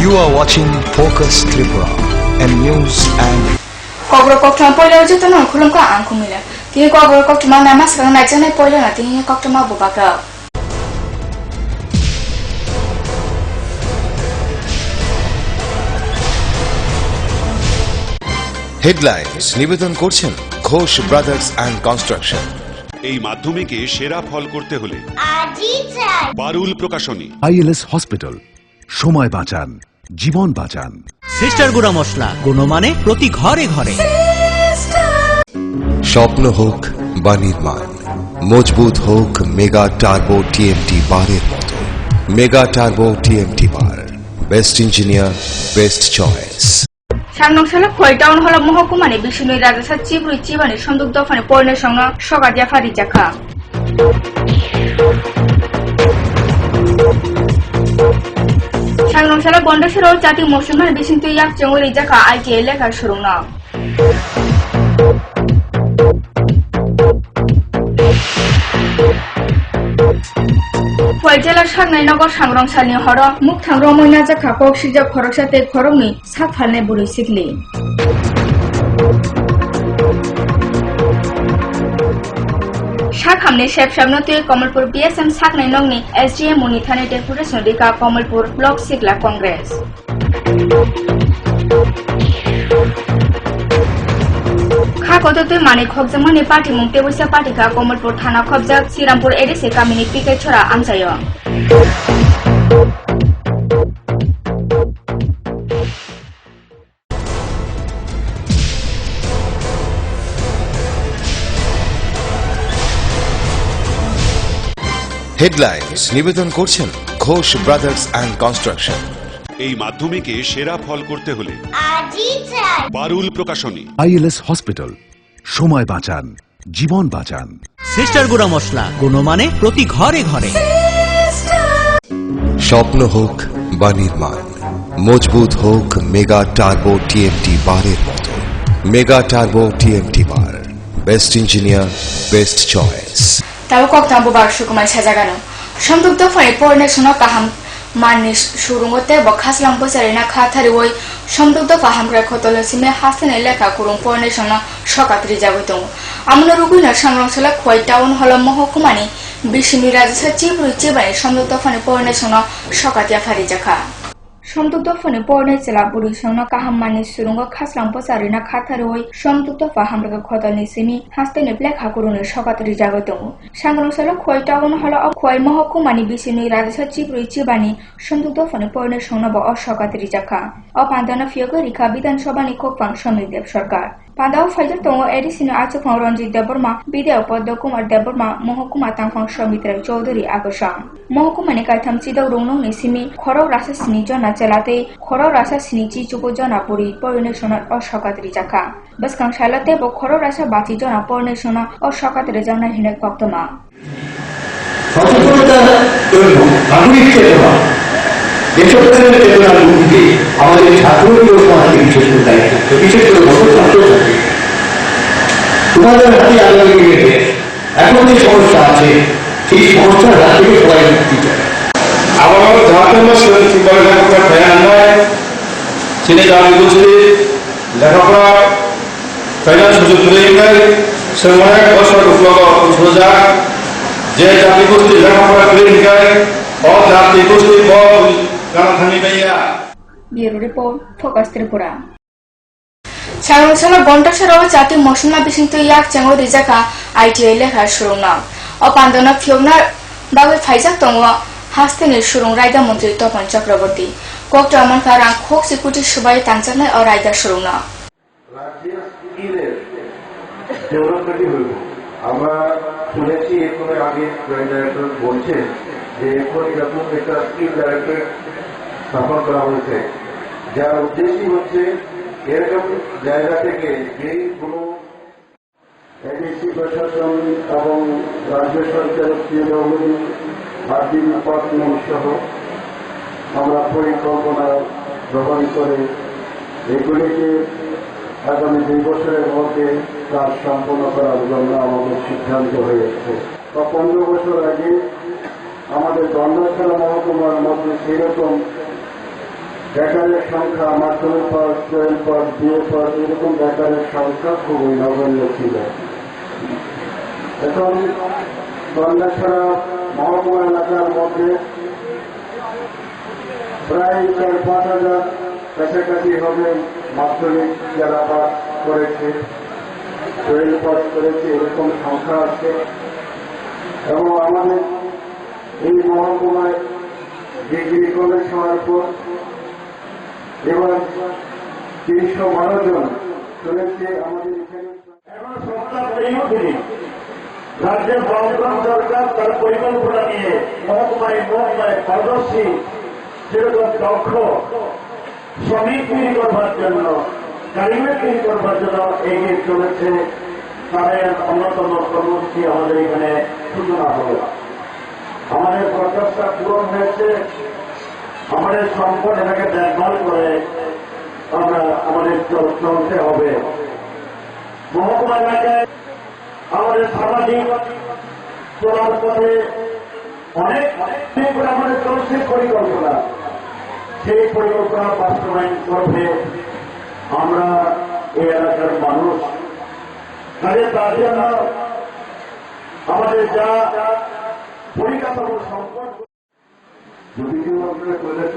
You are watching Focus Tripura and news and Kogro koktama poile ujuto non khulum ko angku mila. Tini kogro koktama nama sekarang naik sana poile na tini koktama bubaka. headlines নিবেদন করছেন Ghosh brothers and construction. এই মাধ্যমিকে সেরা ফল করতে হলে আজই চাই পারুল প্রকাশনী। ILS hospital, সময় বাঁচান, জীবন বাঁচান। সিস্টার গুঁড়া মশলা, গুণমানে প্রতি ঘরে ঘরে। স্বপ্ন হোক বা নির্মাণ, মজবুত হোক মেগা টার্বো টিএমটি বারের মতো। Mega turbo TMT bar, best engineer, best choice. Sangnongsalah khoi town hall mohokkumani Bishnui Rajasa Chiburi Chibani Sonduk Dofani Porner Songna Sogadia Fari Jakha. Sangnongsalah Bondosero Jati Moshungan Bishintu Yak Jonguri Jakha ITA Lekha Shurungna. Jela Shangnai Nogor Sangrongsalni Horo Mukthang Romoina Jakha Kok Sijak Khoroksate Khorokni Sakphalne Buri Sikli. Shakhamni Shepshabno Tui Kamalpur BSM Saknai Nongni SDM Munithane Deputation Dika Kamalpur Block Sikla Congress. Khakototu Mani Khokjamani Party Mungtebusya Party Ka Kamalpur Thana Khobjak Sirampur Edise Kamini Pike Chora Amsayo. Headlines নিবেদন করছেন Ghosh brothers and construction. এই মাধ্যমিকে সেরা ফল করতে হলে আজই চাই পারুল প্রকাশনী। ILS hospital, সময় বাঁচান, জীবন বাঁচান। সিস্টার গুঁড়া মশলা, গুণমানে প্রতি ঘরে ঘরে। স্বপ্ন হোক বা নির্মাণ, মজবুত হোক মেগা টার্বো টিএমটি বারের মতো। Mega turbo TMT bar, best engineer, best choice. Tahu kok tambu bar sukumai sajagano. Sonduk Dofani Porner Songna Kaham Mani Surungote bo khaslang bosarina khathari woi Sonduk Dofa hamra khotolosime hasene lekha kurung Porner Songna sokatri jagoitung. Amno ruguina Sangrongsalah khoi town hall mohokkumani Bishnui Rajasa Chiburi Chibani Sonduk Dofani Porner Songna sokatia Fari Jakha. Sonduk Dofani Porner Jela Buri Songna Kaham Mani Surungo khaslang bosarina khathari woi Sonduk Dofa hamra khotolni simi hasene lekha kurung sokatri jagoitung. Sangrongsalah khoi town hall khoi mohokkumani Bishnui Rajasa Chiburi Chibani Sonduk Dofani Porner Songna bo sokatri jakha. Pandana Fiogo Rika Bidan Sobani Kokpang Somidep Sarkar. Pandao Fajar Tongo Edisino Achopang Ranjit Deborma Bideo Poddokumar Deborma Mohokuma Tangpang Somitra Chaudhuri Agosang. Mohokkumani Kaitam Chidau Rungno Nisimi Khoro Rasa Sini Jona Chelate Khoro Rasa Sini Chichuko Jona Puri Porner Songna sokatri jakha. Baskang Shalate bo Khoro Rasa Bachi Jona Porner Songna sokatri jana Hinek Koktoma. সচেতনতা এবং নাগরিক চেতনা, দেশপ্রেমের চেতনার মধ্যে আমাদের ছাত্রদের সমাজকে বিশেষ করে দায়িত্ব, বিশেষ করে বড় ছাত্র থাকে। তোমাদের হাতে আগামী দিনে এখন যে সমস্যা আছে সেই সমস্যার হাত থেকে সবাই মুক্তি চায়। আমার ঝাড়খণ্ড লেখাপড়া ফেরান্নায় ছেলে জাতিগোষ্ঠী লেখাপড়া ফেরার সুযোগ তৈরি সময় বছর সোজা যে জাতিগোষ্ঠী লেখাপড়া করে শিখায় ও জাতিগোষ্ঠী বল গানাথানি গাইয়া। Bureau Report Focus Tripura. Sangrongsalah Bondosero Jati Moshunna Bishintu Yak Jonguri Jakha ITA Lekha Shurungna. Pandana Fiogna Bawe Faijak Tongo Hasteni Shurung Raida Montri Topan Chakraborty. Kokta Amon Karang Kok Sikuti Shubai Tanzania or Raida Shurungna. আমরা শুনেছি এরকমের আগে joint director বলছেন যে এখন এরকম একটা skill director স্থাপন করা হয়েছে, যার উদ্দেশ্যই হচ্ছে এরকম জায়গা থেকে যেই কোনো এডিসি প্রশাসন এবং রাজ্য সরকারের ক্রিয়াগুলি আর্থিক ডিপার্টমেন্ট সহ আমরা পরিকল্পনা গ্রহণ করে এগুলিকে আগামী 2 বছরের মধ্যে কাজ সম্পন্ন করার জন্য আমাদের সিদ্ধান্ত হয়েছে। 15 বছর আগে আমাদের গন্ডাছড়া মহকুমার মধ্যে সেরকম বেকারের সংখ্যা মাধ্যমিক পদ, টুয়েলভ পদ, বিএ পদ এরকম বেকারের সংখ্যা খুবই নগণ্য ছিল। এখন গন্ডাছড়া মহকুমা এলাকার মধ্যে প্রায় 4-5 হাজার কাছাকাছি হবে মাধ্যমিক যারা পাস করেছে, টুয়েলভ পাস করেছে এরকম সংখ্যা আছে। এবং আমাদের এই মহকুমায় ডিগ্রি কলেজ হওয়ার পর এবার 312 জন চলেছে আমাদের এখানে। এখন সরকার এই অধীনে রাজ্যের বামফ্রন্ট সরকার তার পরিকল্পনা নিয়ে মহকুমায় পারদর্শী যেরকম দক্ষ শ্রমিক তৈরি করবার জন্য, কারিগর তৈরি করবার জন্য এগিয়ে চলেছে। তাদের অন্যতম কর্মসূচি আমাদের এখানে সূচনা হল। আমাদের প্রত্যাশা পূরণ হয়েছে। আমাদের সম্পদ এটাকে দেখভাল করে আমরা আমাদের চলতে হবে। মহকুমা এলাকায় আমাদের সামাজিক চলার পথে অনেক আমাদের চলছে পরিকল্পনা। সেই পরিকল্পনা বাস্তবায়ন করবে আমরা এই এলাকার মানুষ। কাজে তার জন্য আমাদের যা পরিকাঠামো সম্পদ, যদি কেউ আপনারা কলেজ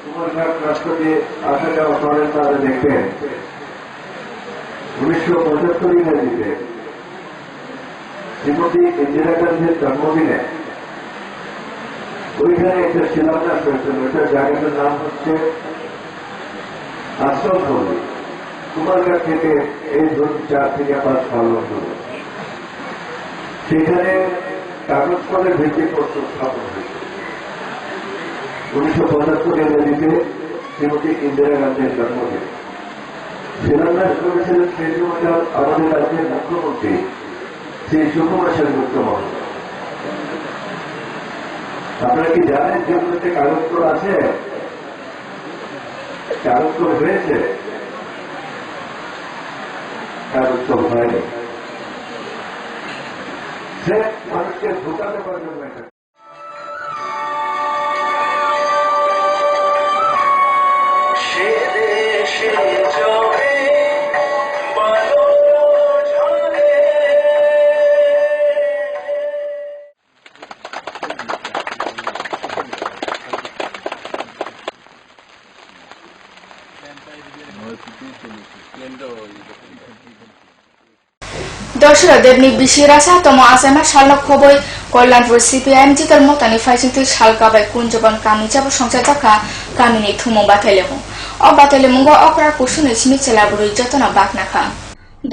কুমারঘাট রাষ্ট্রকে আসা যাওয়া করেন তারা দেখবেন 1975 ইংরেজিতে শ্রীমতী ইন্দিরা গান্ধীর জন্মদিনে ওইখানে একটা শিলান্যাস হয়েছিল। ওইটা জায়গাটার নাম হচ্ছে আশ্রম পল্লী। কুমারঘাট থেকে এই ধরুন 4 থেকে 5 কিলোমিটার দূরে। সেখানে কাগজ কলের ভিত্তিপ্রস্তর স্থাপন হয়েছে 1975 ইংরেজিতে শ্রীমতী ইন্দিরা গান্ধীর জন্মদিন। শিলান্যাস করেছিলেন সেই সময়কার আমাদের রাজ্যের মুখ্যমন্ত্রী শ্রী সুকুমার সেনগুপ্ত মহোদয়। আপনারা কি জানেন যেগুলোতে কাগজ কল আছে? কাগজ কল হয়েছে, কাগজ কল হয়নি। সে মানুষকে ঢুকাতে পারবে না। দর্শক দেবনি বিশিরাসা তম আসামা সালক খবর কল্যাণপুর সিপিআইএম জিতল মতানি ফাইসিংতু সালকাবাই কুঞ্জবন কামিচাবো সংসার জাকা কামিনি থুমু বাতাইলেমু অ বাতাইলেমুঙ্গ অকরা কুসুনি সিমি চেলাবুরি যতনা বাকনাখা।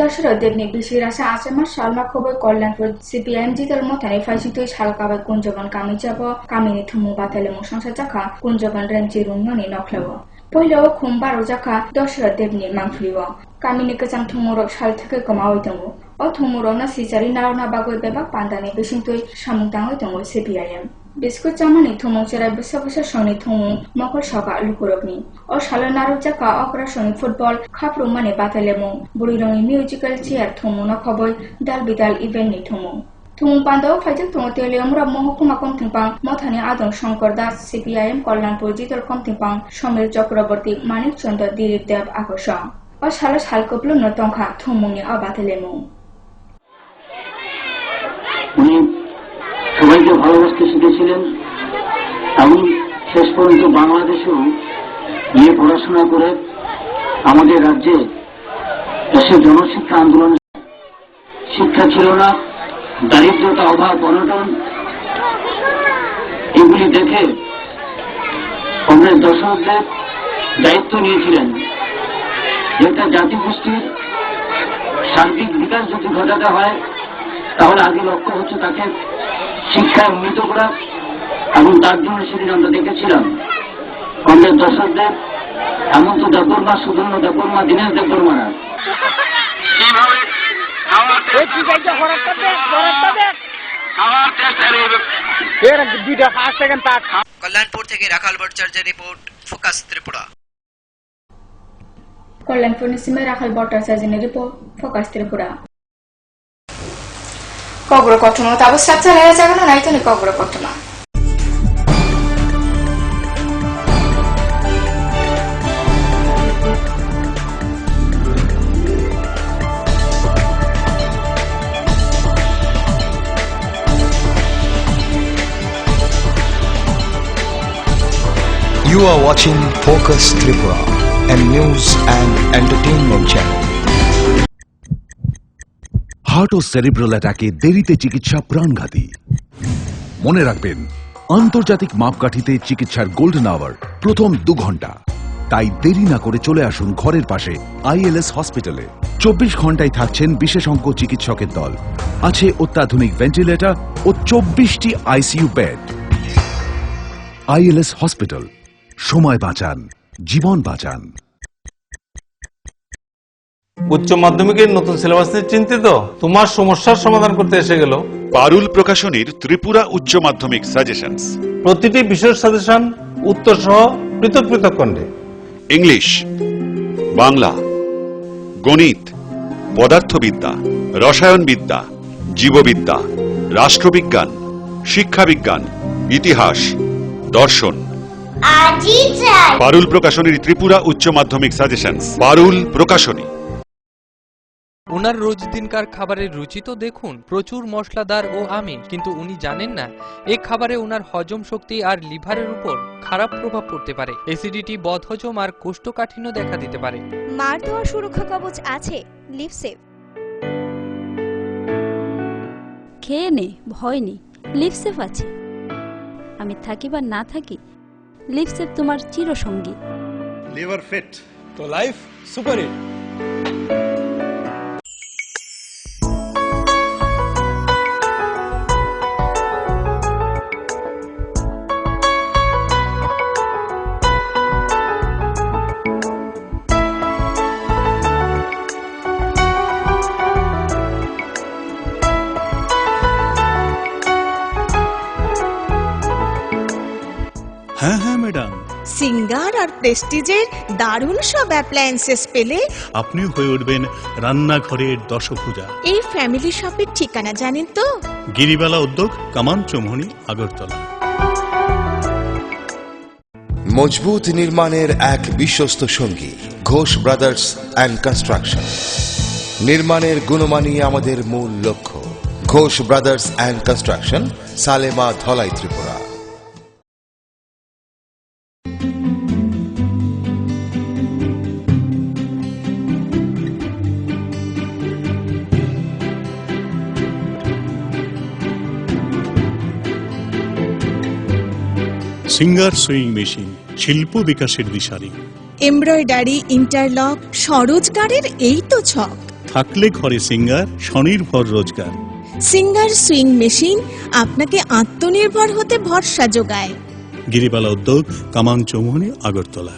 দর্শক দেবনি বিশিরাসা আসামা সালনা খবর কল্যাণপুর সিপিআইএম জিতল মতানি ফাইসিংতু সালকাবাই কুঞ্জবন কামিচাবো কামিনি থুমু বাতাইলেমু সংসার জাকা কুঞ্জবন রেঞ্জি রুংনি নখলেবো पहिलो खुम 12 जाखा दशरथ देवनि मांफुलिओ कामिनि गोजां थुमुरक साल थेके गोमावै दङ अ थुमुरकनो सिजारि नारना बागै बेबाक पान्दानि बेसिंतुइ सामुंदाङै दङ सिपिआइएम बिस्कुट जामानि थुमुं जेराय बोसोर बोसोर सनि थुमुं मकर सका लुकुरकनि अ सालो नारक जाखा अकरा सनि फुटबल खाफ्रु माने बाताइलेमु बुरिरंनि मिउजिकल चेयार थुमुं नखबै दाल बिदाल इभेन्टनि थुमुं थुमुं पान्दाव फाइजों दङ तेलियमरा महकुमा कमथिंपां मथानि आदं शंकर दास सिपिआइएम कल्याणपुर जितल कमथिंपां समीर चक्रवर्ती मानिक चंद्र दिलीप देव आकर्षण अ सालो सालकप्लु नतंखा थुमुंनि अबाताइलेमु উনি সবাইকে ভালোবাসতে শিখেছিলেন এবং শেষ পর্যন্ত বাংলাদেশেও গিয়ে পড়াশোনা করে আমাদের রাজ্যে দেশের জনশিক্ষা আন্দোলন শিক্ষা ছিল না, দারিদ্রতা, অভাব, অনটন এগুলি দেখে কংগ্রেস দর্শকদের দায়িত্ব নিয়েছিলেন। একটা জাতিগোষ্ঠীর সার্বিক বিকাশ যদি ঘটাতে হয় তাহলে আগে লক্ষ্য হচ্ছে তাকে শিক্ষায় উন্নীত করা এবং তার জন্য সেদিন আমরা দেখেছিলাম কংগ্রেস দর্শকদের হেমন্ত দেববর্মা, সুধন্য দেববর্মা, দীনেশ দেববর্মারা কল্যাণপুর থেকে রাখাল ভট্টাচার্যের রিপোর্ট, ফোকাস ত্রিপুরা। কল্যাণপুর নিসিমে রাখাল ভট্টাচার্যের রিপোর্ট, ফোকাস ত্রিপুরা। কগ্র কথম তাবো সাচ্চা লেয়া জাগানো নাইতনি কগ্র কথমা You are watching Focus Tripura, a news and entertainment channel. Heart ও সেরিব্রাল অ্যাটাকে দেরিতে চিকিৎসা প্রাণঘাতী। মনে রাখবেন, আন্তর্জাতিক মাপকাঠিতে চিকিৎসার গোল্ডেন আওয়ার প্রথম 2 ঘন্টা। তাই দেরি না করে চলে আসুন ঘরের পাশে ILS হসপিটালে। 24 ঘন্টায় থাকছেন বিশেষজ্ঞ চিকিৎসকের দল। আছে অত্যাধুনিক ভেন্টিলেটর ও 24টি ICU বেড। ILS হসপিটাল, সময় বাঁচান, জীবন বাঁচান। উচ্চ মাধ্যমিকের নতুন সিলেবাস নিয়ে চিন্তিত? তোমার সমস্যার সমাধান করতে এসে গেল পারুল প্রকাশনীর ত্রিপুরা উচ্চ মাধ্যমিক সাজেশনস। প্রতিটি বিষয়ের সাজেশন উত্তর সহ পৃথক পৃথক খণ্ডে। ইংলিশ, বাংলা, গণিত, পদার্থবিদ্যা, রসায়নবিদ্যা, জীববিদ্যা, রাষ্ট্রবিজ্ঞান, শিক্ষাবিজ্ঞান, ইতিহাস, দর্শন। পারুল প্রকাশনীর ত্রিপুরা উচ্চ মাধ্যমিক সাজেশনস। পারুল প্রকাশনী। ওনার রোজ দিনকার খাবারের রুচি তো দেখুন, প্রচুর মশলাদার ও আমিষ, কিন্তু উনি জানেন না এই খাবারে ওনার হজম শক্তি আর লিভারের উপর খারাপ প্রভাব পড়তে পারে। অ্যাসিডিটি, বদহজম আর কোষ্ঠকাঠিন্য দেখা দিতে পারে। মার দেওয়া সুরক্ষা কবচ আছে লিভসেভ। খেয়ে নে, ভয় নেই, লিভসেভ আছে। আমি থাকি বা না থাকি, লিভসেভ তোমার চিরসঙ্গী। লিভার ফিট তো লাইফ সুপার হিট। হ্যাঁ হ্যাঁ ম্যাডাম, সিঙ্গার আর প্রেস্টিজের দারুণ সব অ্যাপ্লায়েন্সেস পেলে আপনিও হয়ে উঠবেন রান্নাঘরের দশভুজা। এই ফ্যামিলি শপের ঠিকানা জানেন তো? গিরিবালা উদ্যোগ, কামান চৌমুহনী, আগরতলা। মজবুত নির্মাণের এক বিশ্বস্ত সঙ্গী ঘোষ ব্রাদার্স অ্যান্ড কনস্ট্রাকশন। নির্মাণের গুণমানই আমাদের মূল লক্ষ্য। Ghosh brothers and construction, Salema, Dhalai, Tripura. Singer sewing machine, শিল্প বিকাশের দিশারি। এমব্রয়ডারি, ইন্টারলক, স্বরোজগারের এই তো ছক। থাকলে ঘরে সিঙ্গার, স্বনির্ভর রোজগার। সিঙ্গার সুইং মেশিন আপনাকে আত্মনির্ভর হতে ভরসা যোগায়। গিরিবালা উদ্যোগ, কামান চৌমুহনী, আগরতলা।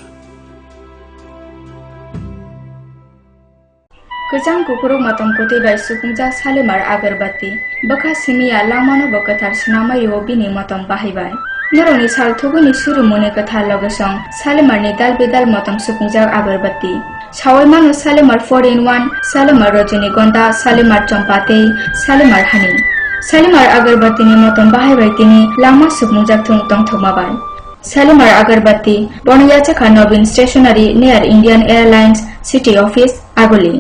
गोजां गुफुराव मतम कोथैबाय सुबुंजा सालेमार आगरबाती बखा सिमिया लामानो बकथार सुनामायो बिनि मतम बाहायबाय। नरनि सालथुगुनि सुरुमुनि कथा लगसं सालेमारनि दाल बेदाल मतम सुबुंजा आगरबाती सावयमानो सालेमार 4-in-1, सालेमार रजनीगंधा, सालेमार चम्पाते, सालेमार हानि। सालेमार आगरबातीनि मतम बाहायबाय तिनि लामा सुबुंजा थुंतं थमाबाय। सालेमार आगरबाती बनयाचाखा Naveen stationery near Indian airlines city office आगोली।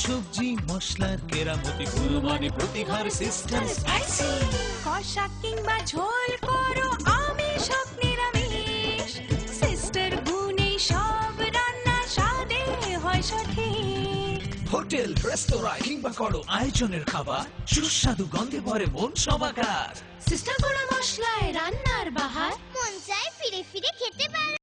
সবজি মশলার কেরামতি গুণমানে প্রতি ঘর সিস্টেম স্পাইসি। কষা কিংবা ঝোল করো আমিষ হোক নিরামিষ, সিস্টার গুণে সব রান্না স্বাদে হয় সঠিক। হোটেল, রেস্তোরাঁ কিংবা করো আয়োজনের খাবার, সুস্বাদু গন্ধে ভরে মন সবাকার। সিস্টার গুঁড়ো মশলায় রান্নার বাহার, মন চায় ফিরে ফিরে খেতে পারে।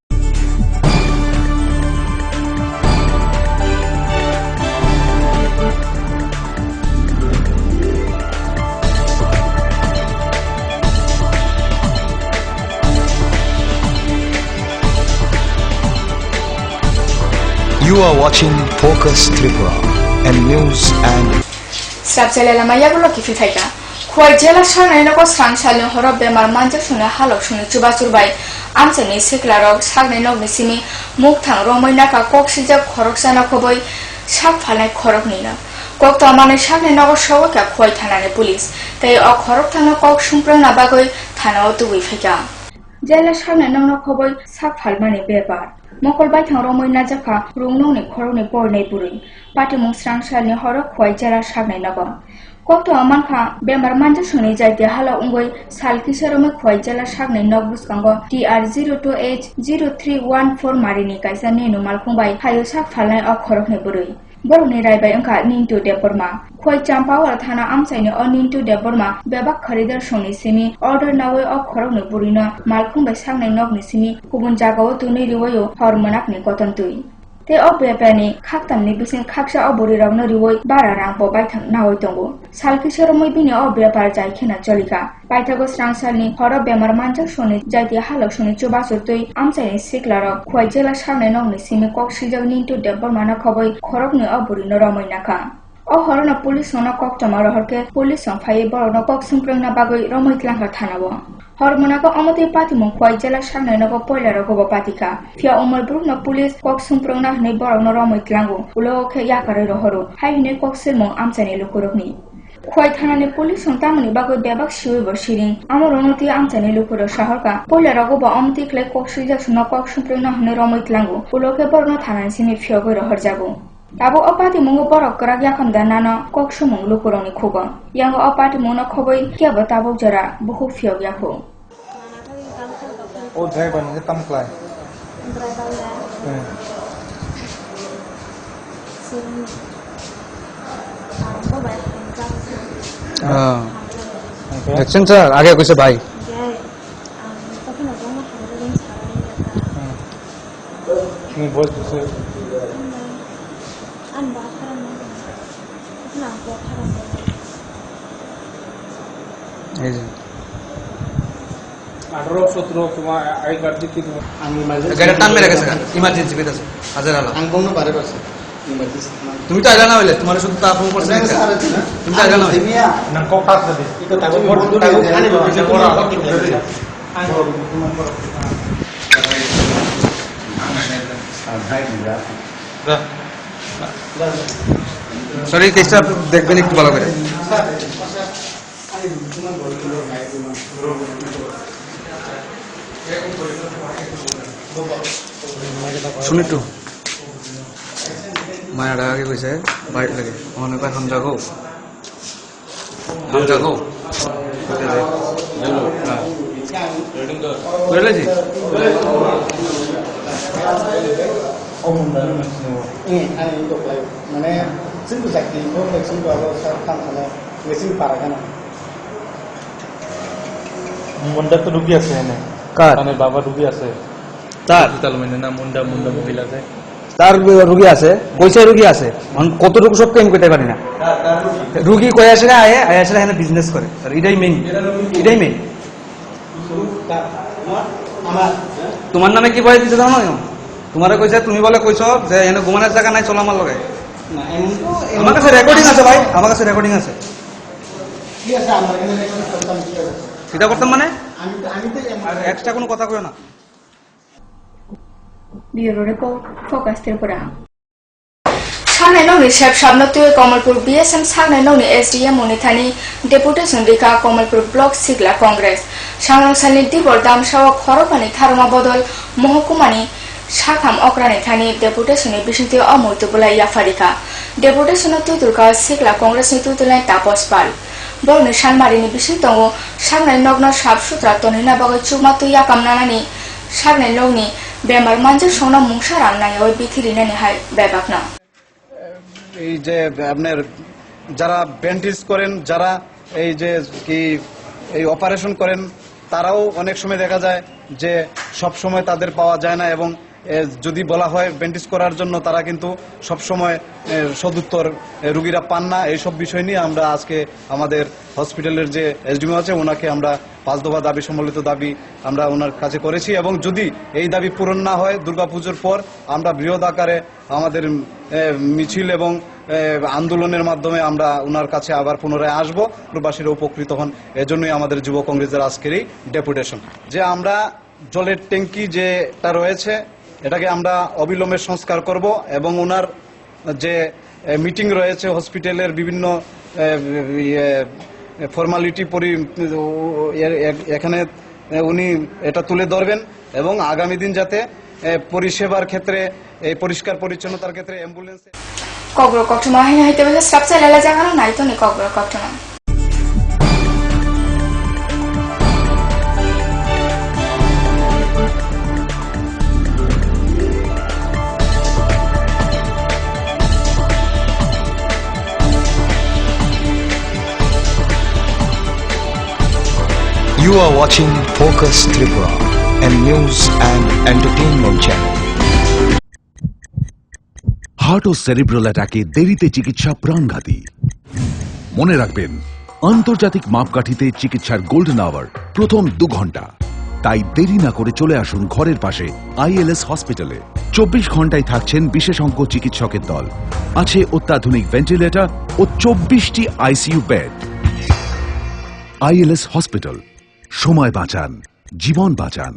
You are watching Focus Tripura, and news and Sabcele maya gulo kifi thaika khoi jela shanai nako sangsalni horok bemar manja sune halok sune chubachurbai amchani seklarok sagnai nok nisimi muk thang romoi naka kok sijak khorok sana khoboi sak phalnai khorok nina kok to amane sagnai nako shoka khoi thanani police tai o khorok thana kok sumprana bagoi thana o tugui phaika jela shanai nokno khoboi sak phalmani bepar মকলবাই থাংরমই নাজাখা রুংনংনি খরংনি পরনাই বুরুই পাটিমুং স্রাংসালনি হরক খয় জেলা সাগনাই নগম কত মানখা বেমার মানজা শুনি যাইতে হালা উঙ্গই সাল কিশোরমে খোয়াই জেলা সাগনে নগবুসকাঙ্গ TR02H0314 মারিনি কাইসা nano মালখুংবাই হায়ো সাক ফালনাय অক্ষরকনে বরই বরংনি রাইবাই ওंखा निंटू देबरमा खय चाम्पावर थाना आमसाइनि अ निंटू देबरमा बेबाक खरीदार संनि सिमी अर्डर नावै अक्षरकने बुरिनो मालखुंबाय सागनाय नगनि सिमी गुबुन जागाव तुनि रिवयो हरमनाकनि गतनतुइ ते अबेपेनि खाकतामनि बिसिन खाकसा अबरि रावनो रिवय बारा रांबो बायथां नावै दंगो सालकिशोरमै बिनि अबेपार जायखेना चलिका बायथागो स्रांसालनि हर बेमार मानजक सनि जायति हालक सनि चुबासुरतै आमसाइनि सिक्लार खय जेला सागनाय नगनि सिमी कक्सिजक निंटू देबरमाना खबै खरकनि अबरिनो रमैनाखा अ हरना पुलिस न कक्टमा रहरके पुलिस संफायै बरनो कक्सुंप्रंना बागै रमैतलांखा थानाबो हरमनाको अमते पातिमं खय जेला सागनाय नगो पयलार गबो पातिका फिया उमरब्रुक न पुलिस कक्सुंप्रंना हनै बरनो रमैतलांगो उलोखे याकारै रहरो हायने कक्सिलमं आमसाइनि लुकुरकनि खय थानानि पुलिस संतामनि बागै बेबाक सिवैबो सिरिं आमरनति आमसाइनि लुकुर शहरका पयलार गबो अमते क्ले कक्सिजक न कक्सुंप्रंना हनै रमैतलांगो उलोखे बरनो थानानि सिनि फियागै रहर जागो Tabo apati mungo borok kerak yakam dan nana kok sumung lukuroni kuba. Yang apati mungo kobai kia betabo jara buku fiog yaku. Oh, driver ni tam klai. Action sir आगे कुछ भाई नहीं बोल से ইমার্জেন্সি বেদাস হাজার আলা আঙ্গম বারে বারে তুমি তো আইলা না হইলে তোমার শুধু তা ফোন করছ তুমি তো আইলা না মিয়া না কো পাস দে ইতো তাগো বড় তাগো খালি বড় সরি কেসটা দেখবেন একটু ভালো করে শুনি তো মায়ের আগে কইছে বাইরে লাগে অনেক এখন যাগো মানে চিন্তা চাকরি চিন্তা মেশিন পারা কেন মুন্ডা তো রুগী আছে এনে মানে বাবা রুগী আছে তার মানে না মুন্ডা মহিলা আছে তার রুগী আছে কইছে রুগী আছে কতটুকু সব কেন করতে পারি না রুগী কই আসে না আয় আসলে এখানে বিজনেস করে আর এটাই মেইন তোমার নামে কি বলে দিতে দাও না তোমারে কইছে তুমি বলে কইছো যে এনে ঘুমানোর জায়গা নাই চলো আমার লগে আমার কাছে রেকর্ডিং আছে ভাই আমার কাছে রেকর্ডিং আছে কি আছে আমার এখানে রেকর্ডিং করতাম কি আছে সেটা করতাম মানে আমি তো এক্সট্রা কোনো কথা কইও না Bureau Report Focus Tripura Sangnai Nongni Shep Shabnotue Komalpur BSM Sangnai Nongni SDM Unithani Deputation Rika Komalpur Block Sigla Congress Sangnai Salni Dibor Damshawa Khoropani Tharuma Bodol Mohokumani Shakham Okrani Thani Deputation Bishinti Amurtu Bulai Yafarika Deputation Tutulka Sigla Congress ni Tutulai Tapos Pal Borni Shanmarini Bishintongo Sangnai Nogna Shab Sutra Tonina Bagai Chumatu Yakam Nanani Sangnai Nongni বেমার মানজে সোনা মুংসা রান্নায় ওই বিথিরিনে নেহাই ব্যাপক না এই যে আপনার যারা ব্যান্ডেজ করেন যারা এই যে কি এই অপারেশন করেন তারাও অনেক সময় দেখা যায় যে সব সময় তাদের পাওয়া যায় না এবং যদি বলা হয় ব্যান্ডেজ করার জন্য তারা কিন্তু সব সময় সদুত্তর রোগীরা পান না এই সব বিষয় নিয়ে আমরা আজকে আমাদের হসপিটালের যে এসডিএম আছে ওনাকে আমরা 5 দফা দাবি সম্বলিত দাবি আমরা ওনার কাছে করেছি এবং যদি এই দাবি পূরণ না হয় দুর্গাপূজার পর আমরা বৃহৎ আকারে আমাদের মিছিল এবং আন্দোলনের মাধ্যমে আমরা ওনার কাছে আবার পুনরায় আসব প্রবাসীরা উপকৃত হন এজন্যই আমাদের যুব কংগ্রেসের আজকের এই ডেপুটেশন যে আমরা জলের ট্যাঙ্কি যেটা রয়েছে এটাকে আমরা অবিলম্বে সংস্কার করব এবং ওনার যে মিটিং রয়েছে হসপিটালের বিভিন্ন ফর্মালিটি এখানে উনি এটা তুলে ধরবেন এবং আগামী দিন যাতে পরিষেবার ক্ষেত্রে এই পরিষ্কার পরিচ্ছন্নতার ক্ষেত্রে অ্যাম্বুলেন্স কগ্র কক্টমা হাইতে বসে সবচেয়ে লেলা জায়গা নাই তো নি কগ্র কক্টমা You are watching Focus Tripura, a news and entertainment channel. Heart ও সেরিব্রাল অ্যাটাকে দেরিতে চিকিৎসা প্রাণঘাতী। মনে রাখবেন, আন্তর্জাতিক মাপকাঠিতে চিকিৎসার গোল্ডেন আওয়ার প্রথম 2 ঘন্টা। তাই দেরি না করে চলে আসুন ঘরের পাশে ILS হসপিটালে। 24 ঘন্টায় থাকছেন বিশেষজ্ঞ চিকিৎসকের দল। আছে অত্যাধুনিক ভেন্টিলেটর ও 24টি ICU বেড। ILS হসপিটাল, সময় বাঁচান, জীবন বাঁচান।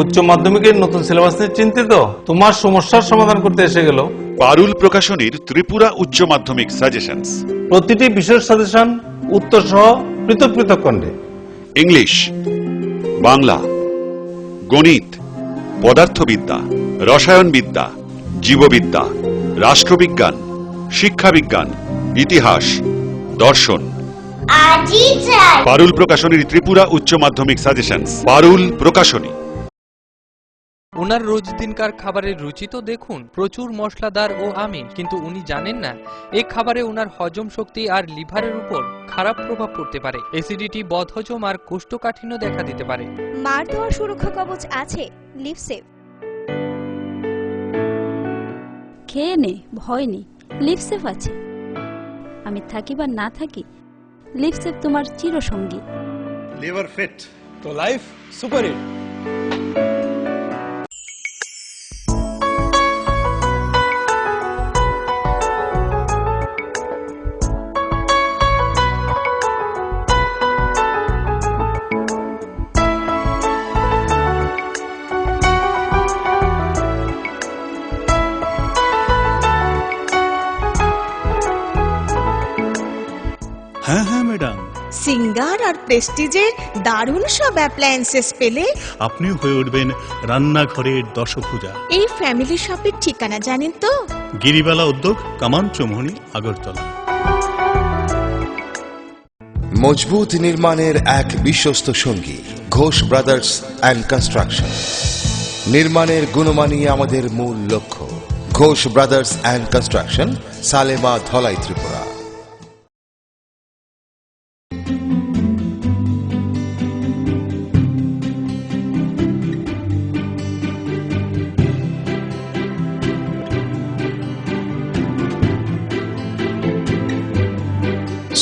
উচ্চ মাধ্যমিকের নতুন সিলেবাস নিয়ে চিন্তিত? তোমার সমস্যার সমাধান করতে এসে গেল পারুল প্রকাশনীর ত্রিপুরা উচ্চ মাধ্যমিক সাজেশনস। প্রতিটি বিশেষ সাজেশন উত্তর সহ পৃথক পৃথক খণ্ডে। ইংলিশ, বাংলা, গণিত, পদার্থবিদ্যা, রসায়নবিদ্যা, জীববিদ্যা, রাষ্ট্রবিজ্ঞান, শিক্ষাবিজ্ঞান, ইতিহাস, দর্শন। পারুল প্রকাশনীর ত্রিপুরা উচ্চ মাধ্যমিক সাজেশনস। পারুল প্রকাশনী। ওনার রোজ দিনকার খাবারের রুচি তো দেখুন, প্রচুর মশলাদার ও আমিষ, কিন্তু উনি জানেন না এই খাবারে ওনার হজম শক্তি আর লিভারের উপর খারাপ প্রভাব পড়তে পারে। অ্যাসিডিটি, বদহজম আর কোষ্ঠকাঠিন্য দেখা দিতে পারে। মার দেওয়ার সুরক্ষা কবচ আছে লিভসেভ। খেয়ে নে, ভয় নেই, লিভসেভ আছে। আমি থাকি বা না থাকি, লিভসেভ তোমার চিরসঙ্গী। লিভার ফিট তো লাইফ সুপার হিট। হ্যাঁ হ্যাঁ ম্যাডাম, সিঙ্গার আর প্রেস্টিজের দারুণ সব অ্যাপ্লায়েন্সেস পেলে আপনিও হয়ে উঠবেন রান্নাঘরের দশভুজা। এই ফ্যামিলি শপের ঠিকানা জানেন তো? গিরিবালা উদ্যোগ, কামান চৌমুহনী, আগরতলা। মজবুত নির্মাণের এক বিশ্বস্ত সঙ্গী ঘোষ ব্রাদার্স অ্যান্ড কনস্ট্রাকশন। নির্মাণের গুণমানই আমাদের মূল লক্ষ্য। Ghosh brothers and construction, Salema, Dhalai, Tripura.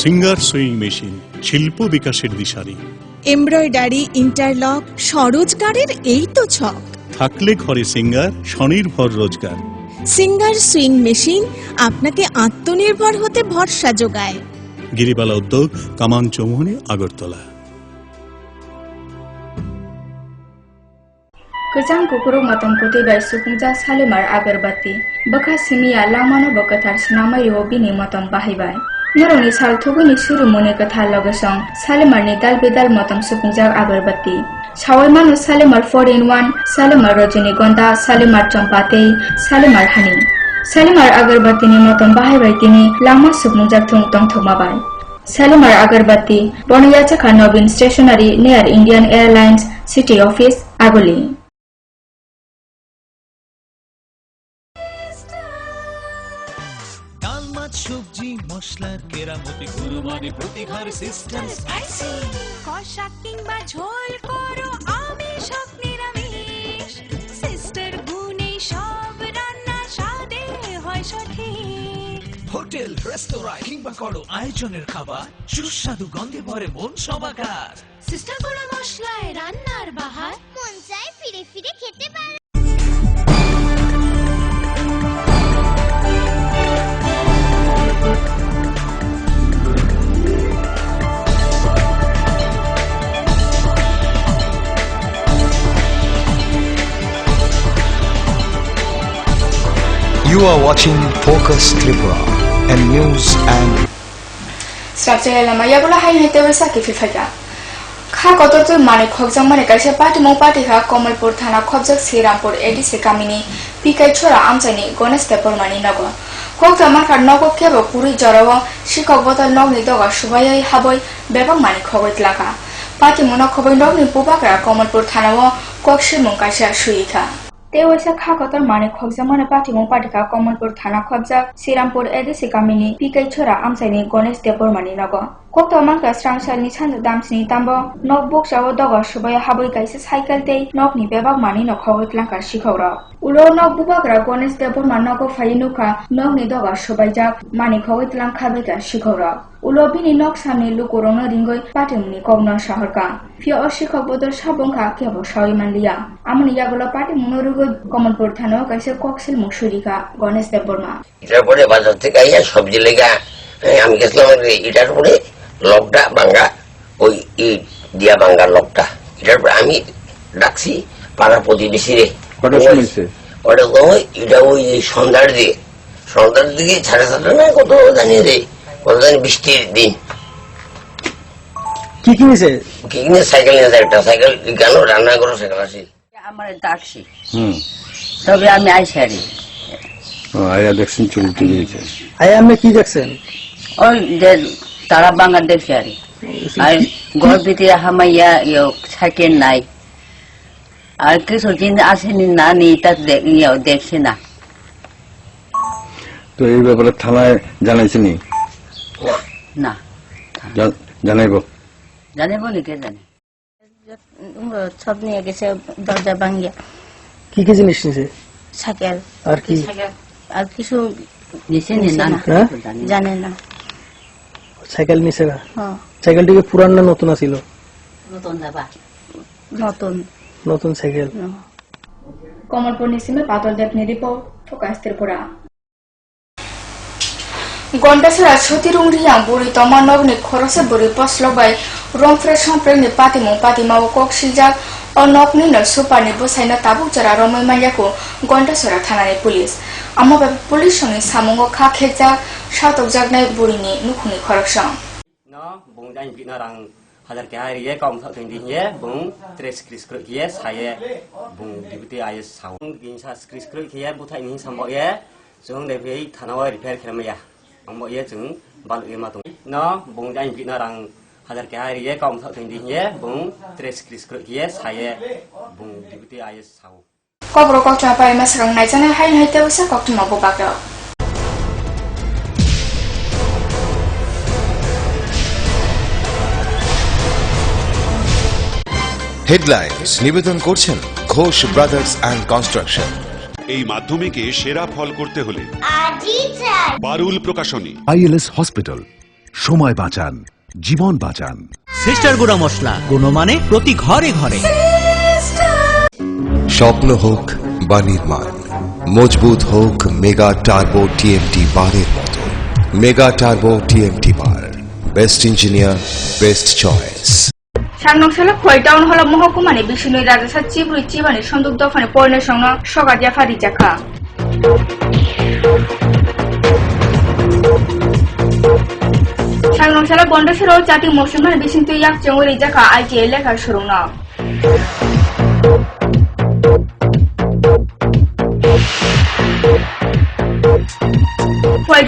Singer sewing machine, শিল্প বিকাশের দিশারি। এমব্রয়ডারি, ইন্টারলক, স্বরোজগারের এই তো ছক। থাকলে ঘরে সিঙ্গার, স্বনির্ভর রোজগার। সিঙ্গার সুইং মেশিন আপনাকে আত্মনির্ভর হতে ভরসা যোগায়। গিরিবালা উদ্যোগ, কামান Chowmuhani, Agartala. Kejang kukuruk matam putih bai sukungja salimar agarbati. Baka simia lamano bakatar sinamai bini matam bahibai. Naroni sal thuguni suru mone katha logesong salimar ni dal bedal matam sukungja agarbati. Sawai manu salimar 4-in-1, salimar rajinigonda, salimar champate, salimar honey. Salimar agarbati ni matam bahibai tini lama sukungja tong thomabai. Salimar agarbati Boniyacha Nobin Stationery near Indian Airlines City Office, Agoli. সবজি মশলার কেরামতি গুণমানে প্রতিঘর system spicy. কষা কিংবা ঝোল করো আমিষ হোক নিরামিষ, sister গুণে সব রান্না স্বাদে হয় সঠিক। হোটেল, রেস্তোরাঁ কিংবা করো আয়োজনের খাবার, সুস্বাদু গন্ধে ভরে মন সমাকার। সিস্টার গুঁড়ো মশলায় রান্নার বাহার, মন চায় ফিরে ফিরে খেতে পারে। You are watching Focus Tripura, a news and Structure lama ya bola hai hete wesa ki fifaja. Kha kotor tu mane khokjang mane kaise party mo party kha Komalpur thana khobjak Srirampur ADC kamini pikai chora amchani Ganesh Tepor mani nago. Khokta mar kha nogo kebo puri jarawa shikok botal nogni doga subayai haboi bebang mani khogoi laka. Party mona khoboi nogni pubakra Komalpur thana wo kokshi mungkaisa suika. Tewasa kha kotor mane khokjang mane party mo party kha Komalpur thana khobjak Srirampur ADC kamini pikai chora amchani Ganesh Tepor mani nago. কত মানকা স্রাংসারনি Sanju দামসিনি thumb knock বক্সাও দগা সুবাই হাবই গাইছে cycle তেই নকনি বেবাক মানি নখাও ত্লাঙ্কা শিখাওরা উলো knock বুবাকরা Ganesh Debbarma knock ফাইনুকা নকনি দগা সুবাই যাক মানি খাওই ত্লাঙ্কা বেকা শিখাওরা উলো বিনি knock সামনি লুকুরং রিঙ্গই পাটিমুনি কগ্ন শহরকা ফিয়া অশিক্ষক বদল সাবংখা কেবল সাউই মানলিয়া আমনি ইয়াগুলো পাটিমুনো রুগই কমলপুর থানাও গাইছে কক্সিল মুসুরিকা গণেশ দেববর্মা এটার পরে বাজার থেকে আইয়া সবজি লেগা আমি গেছিলাম এটার পরে লকটা ভাঙ্গা ওই ইট দিয়া ভাঙ্গা লকটা এটার পরে আমি ডাকছি পাড়া প্রতিবেশী রে ওটা এটা ওই সন্ধ্যার দিকে 7:30 না কত জানি রে কত জানি বৃষ্টির দিন কি কিনেছে সাইকেল নিয়ে একটা সাইকেল গেল রান্না করো সাইকেল আসি আমার ডাকছি তবে আমি আইসি আরে আয়া দেখছেন চুরি দিয়েছে আয়া আপনি কি দেখছেন ওই যে তারা বাঙ্গা দেখছি আরে আর ঘর ভিতরে হামাইয়া সাইকেল নাই আর কিছু জিনিস আসেনি না নেই তা দেখছি না তো এই ব্যাপারে থানায় জানাইছেনি না জানাইবো নি কে জানে সব নিয়ে গেছে দরজা ভাঙ্গিয়া কি কি জিনিস নিছে সাইকেল আর কি আর কিছু নিছে জানে না সাইকেল নিছে না হ্যাঁ সাইকেলটি কি পুরান না নতুন আছিল নতুন সাইকেল কমলপুর নিসিমে পাতল দেবনি রিপোর্ট ফোকাস ত্রিপুরা গন্ডাসরা ছতিরুং রিয়াং বুড়ি তমা নগনি খরসে বুড়ি পসলবাই রংফ্রে সংপ্রেনি পাতিমাও কক্সিলজাক ও নকনি নল সুপারনি বসাইনা তাবুক জরা রমই মাইয়াকো গন্ডাসরা থানানি পুলিশ আমাবে পুলিশ সঙ্গে সামঙ্গ খা খেকজাক সাতক জাগনাই বুড়িনি নুখুনি খরকসং bungdang binarang hadar ke hari ye kaum thak tinggi ye bung tres kris kruk ye saya bung dibuti ayat saung ginsa kris kruk ye butai ni sambok ye jung devi thanawa repair khelma ya ambo ye jung balu ye matung no bungdang binarang hadar ke hari ye kaum thak tinggi ye bung tres kris kruk ye saya bung dibuti ayat saung kobro kokcha pai masrang nai jana hai hai te usa kokcha bo bakra headlines নিবেদন করছেন Ghosh brothers and construction. এই মাধ্যমিকে সেরা ফল করতে হলে বারুল প্রকাশনী। ILS hospital, সময় বাঁচান, জীবন বাঁচান। সিস্টার গুঁড়া মশলা, গুণমানে প্রতি ঘরে ঘরে। স্বপ্ন হোক বা নির্মাণ, মজবুত হোক মেগা টার্বো টিএমটি বারের মতো। Mega turbo TMT bar, best engineer, best choice. সাংনংসালা খোয়াই টাউন হল মহকুমানি বিষ্ণুই রাজাসা চিবুরি চিবানি সন্দুক দফানে পয়নের সঙ্গে সগাদিয়া ফাদি জাখা সাংনংসালা বন্ডসের জাতি মৌসুমানে বিশিন্তু ইয়াক চঙ্গুরি জাখা আইটিএ লেখা শুরু না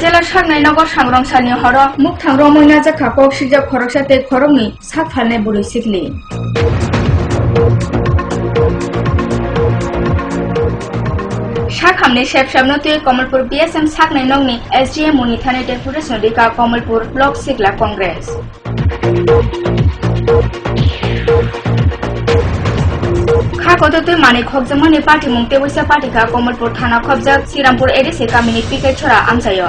জেলার সাংনাই নগর সাংরংসানি হর মুখ থাং রমইনা জাখা কক্সিজা খরকসাতে খরংনি সাক ফালনে বুড়ি সিকলি শাখামনি শেপশাবন তুই কমলপুর বিএসএম সাকনাই নংনি এসডিএম মুনি থানে ডেপুটেশন রিকা কমলপুর ব্লক সিকলা কংগ্রেস খাকততে মানি খবজামনি পার্টি মুংতে বৈসা পার্টিকা কমলপুর থানা খবজা শ্রীরামপুর এডিসি কামিনি পিকেট ছড়া আমসায়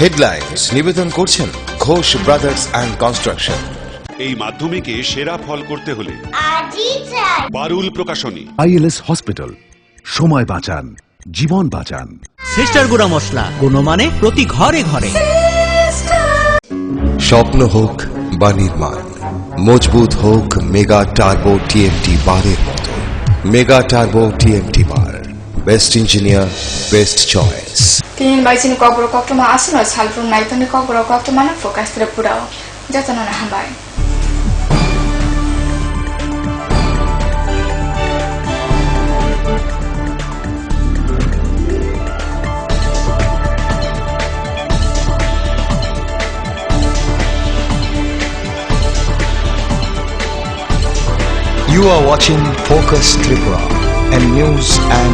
হেডলাইন্স নিবেদন করছেন ঘোষ ব্রাদার্স অ্যান্ড কনস্ট্রাকশন। এই মাধ্যমিকে সেরা ফল করতে হলে বারুল প্রকাশনী। আইএলএস হসপিটাল, সময় বাঁচান, জীবন বাঁচান। সিস্টার গুঁড়া মশলা, গুণমানে প্রতি ঘরে ঘরে। স্বপ্ন হোক বা নির্মাণ, মজবুত হোক মেগা টার্বো টিএমটি বারের মতো। Mega turbo TMT bar, best engineer, best choice. তিন বাইসিনি কবর কক্টমা আসুন সালফ্রুম নাইতনি কবর কক্টমানা ফোকাস ত্রিপুরা যতনা হামবাই You are watching Focus Tripura, a news and